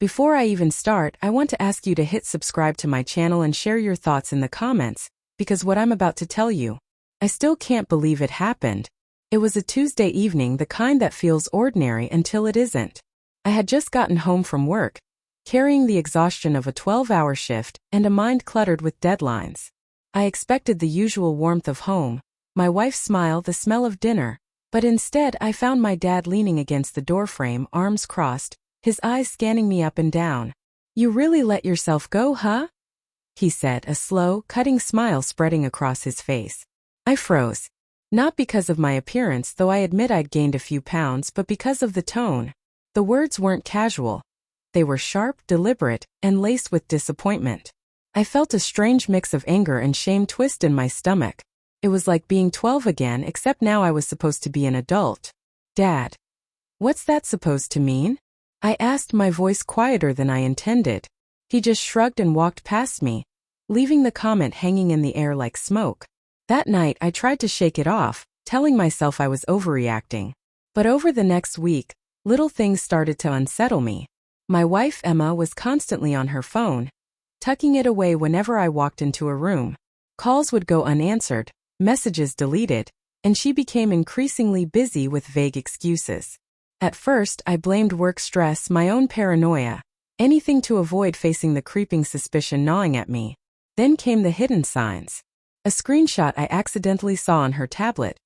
Before I even start, I want to ask you to hit subscribe to my channel and share your thoughts in the comments, because what I'm about to tell you, I still can't believe it happened. It was a Tuesday evening, the kind that feels ordinary until it isn't. I had just gotten home from work, carrying the exhaustion of a 12-hour shift and a mind cluttered with deadlines. I expected the usual warmth of home, my wife's smile, the smell of dinner, but instead I found my dad leaning against the doorframe, arms crossed, his eyes scanning me up and down. "You really let yourself go, huh?" he said, a slow, cutting smile spreading across his face. I froze. Not because of my appearance, though I admit I'd gained a few pounds, but because of the tone. The words weren't casual. They were sharp, deliberate, and laced with disappointment. I felt a strange mix of anger and shame twist in my stomach. It was like being 12 again, except now I was supposed to be an adult. "Dad, what's that supposed to mean?" I asked, my voice quieter than I intended. He just shrugged and walked past me, leaving the comment hanging in the air like smoke. That night I tried to shake it off, telling myself I was overreacting. But over the next week, little things started to unsettle me. My wife Emma was constantly on her phone, tucking it away whenever I walked into a room. Calls would go unanswered, messages deleted, and she became increasingly busy with vague excuses. At first, I blamed work stress, my own paranoia, anything to avoid facing the creeping suspicion gnawing at me. Then came the hidden signs. A screenshot I accidentally saw on her tablet.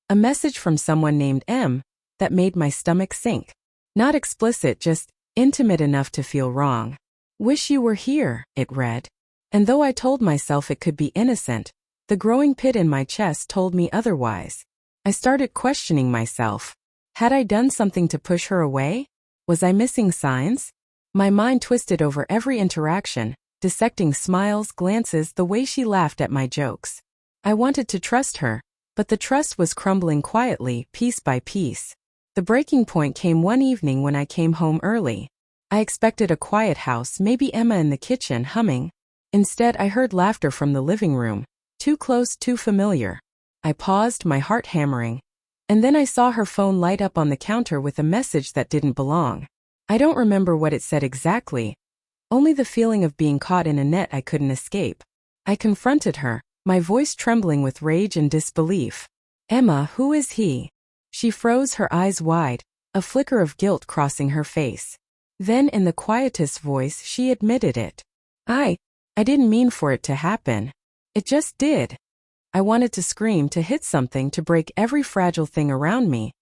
A message from someone named M that made my stomach sink. Not explicit, just intimate enough to feel wrong. "Wish you were here," it read. And though I told myself it could be innocent, the growing pit in my chest told me otherwise. I started questioning myself. Had I done something to push her away? Was I missing signs? My mind twisted over every interaction, dissecting smiles, glances, the way she laughed at my jokes. I wanted to trust her, but the trust was crumbling quietly, piece by piece. The breaking point came one evening when I came home early. I expected a quiet house, maybe Emma in the kitchen humming. Instead, I heard laughter from the living room, too close, too familiar. I paused, my heart hammering. And then I saw her phone light up on the counter with a message that didn't belong. I don't remember what it said exactly, only the feeling of being caught in a net I couldn't escape. I confronted her, my voice trembling with rage and disbelief. "Emma, who is he?" She froze, her eyes wide, a flicker of guilt crossing her face. Then in the quietest voice she admitted it. I didn't mean for it to happen. It just did." I wanted to scream, to hit something, to break every fragile thing around me.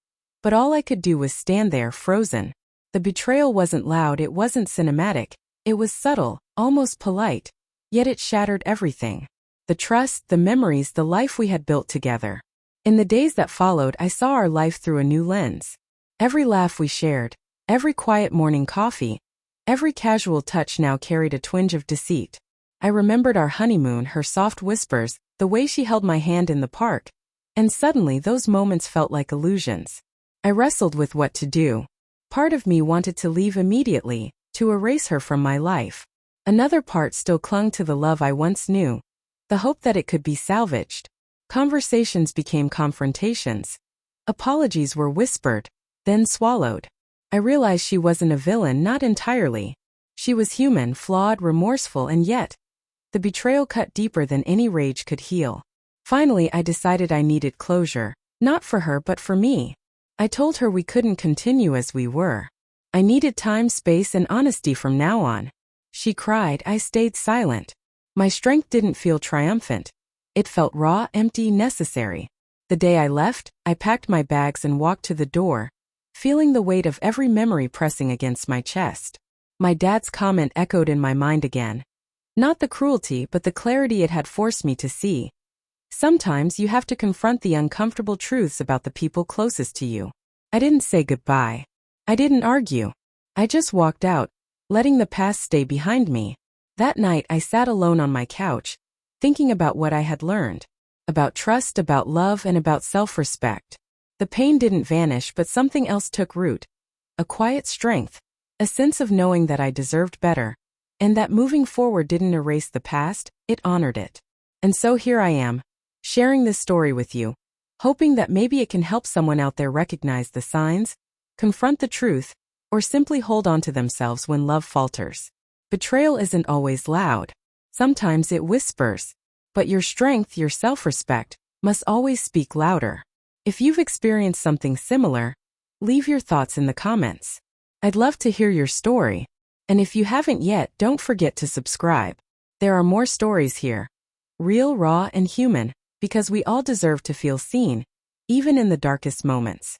But all I could do was stand there, frozen. The betrayal wasn't loud, it wasn't cinematic. It was subtle, almost polite. Yet it shattered everything. The trust, the memories, the life we had built together. In the days that followed, I saw our life through a new lens. Every laugh we shared, every quiet morning coffee, every casual touch now carried a twinge of deceit. I remembered our honeymoon, her soft whispers, the way she held my hand in the park, and suddenly those moments felt like illusions. I wrestled with what to do. Part of me wanted to leave immediately, to erase her from my life. Another part still clung to the love I once knew, the hope that it could be salvaged. Conversations became confrontations. Apologies were whispered, then swallowed. I realized she wasn't a villain, not entirely. She was human, flawed, remorseful, and yet, the betrayal cut deeper than any rage could heal. Finally, I decided I needed closure, not for her but for me. I told her we couldn't continue as we were. I needed time, space, and honesty from now on. She cried, I stayed silent. My strength didn't feel triumphant. It felt raw, empty, necessary. The day I left, I packed my bags and walked to the door, feeling the weight of every memory pressing against my chest. My dad's comment echoed in my mind again. Not the cruelty, but the clarity it had forced me to see. Sometimes you have to confront the uncomfortable truths about the people closest to you. I didn't say goodbye. I didn't argue. I just walked out, letting the past stay behind me. That night I sat alone on my couch, thinking about what I had learned. About trust, about love, and about self-respect. The pain didn't vanish, but something else took root. A quiet strength. A sense of knowing that I deserved better. And that moving forward didn't erase the past, it honored it. And so here I am, sharing this story with you, hoping that maybe it can help someone out there recognize the signs, confront the truth, or simply hold on to themselves when love falters. Betrayal isn't always loud. Sometimes it whispers. But your strength, your self-respect, must always speak louder. If you've experienced something similar, leave your thoughts in the comments. I'd love to hear your story. And if you haven't yet, don't forget to subscribe. There are more stories here. Real, raw, and human, because we all deserve to feel seen, even in the darkest moments.